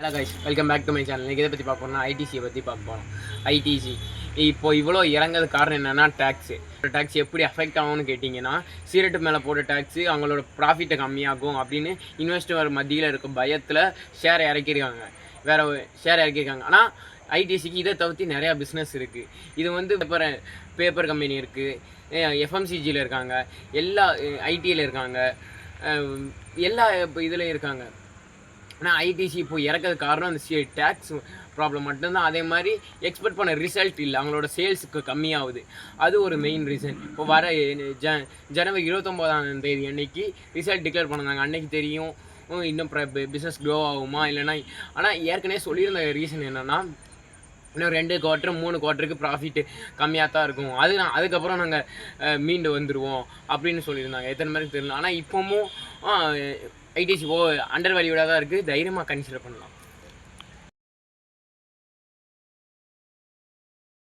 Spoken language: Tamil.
Hello guys, welcome back to my channel. இன்றைக்கி இதை பற்றி பார்க்கணும்னா ஐடிசியை பற்றி பார்க்க போகிறோம். ஐடிசி இப்போது இவ்வளோ இறங்கிறது காரணம் என்னென்னா டேக்ஸ் எப்படி அஃபெக்ட் ஆகும்னு கேட்டிங்கன்னா, சிகரெட்டு மேலே போட்ட டேக்ஸு அவங்களோட ப்ராஃபிட்டை கம்மியாகும் அப்படின்னு இன்வெஸ்டர் மத்தியில் இருக்க பயத்தில் ஷேர் இறக்கியிருக்காங்க. ஆனால் ஐடிசிக்கு இதை தவிர்த்து நிறையா பிஸ்னஸ் இருக்குது. இது வந்து பேப்பர் கம்பெனி இருக்குது, எஃப்எம்சிஜியில் இருக்காங்க, எல்லா ஐடியில் இருக்காங்க, எல்லா இதுலேயும் இருக்காங்க. ஆனால் ஐடிசி இப்போ இறக்கிறது காரணம் அந்த டேக்ஸ் ப்ராப்ளம் மட்டும்தான். அதே மாதிரி எக்ஸ்பெக்ட் பண்ண ரிசல்ட் இல்லை, அவங்களோட சேல்ஸுக்கு கம்மியாகுது. அது ஒரு மெயின் ரீசன். இப்போ வர ஜனவரி 29 அன்னைக்கு ரிசல்ட் டிக்ளேர் பண்ணாங்க. அன்னைக்கு தெரியும் இன்னும் பிஸ்னஸ் க்ரோ ஆகுமா இல்லைன்னா. ஆனால் ஏற்கனவே சொல்லியிருந்த ரீசன் என்னென்னா, இன்னும் 2 குவார்ட்டர் 3 குவார்ட்டருக்கு ப்ராஃபிட்டு கம்மியாக தான் இருக்கும், அதுக்கப்புறம் நாங்கள் மீண்டு வந்துடுவோம் அப்படின்னு சொல்லியிருந்தாங்க. எத்தனை பேருக்கு தெரியல. ஆனால் இப்போவும் ஐடிசி அண்டர் வேல்யூடாக தான் இருக்குது, தைரியமாக கன்சிடர் பண்ணலாம்.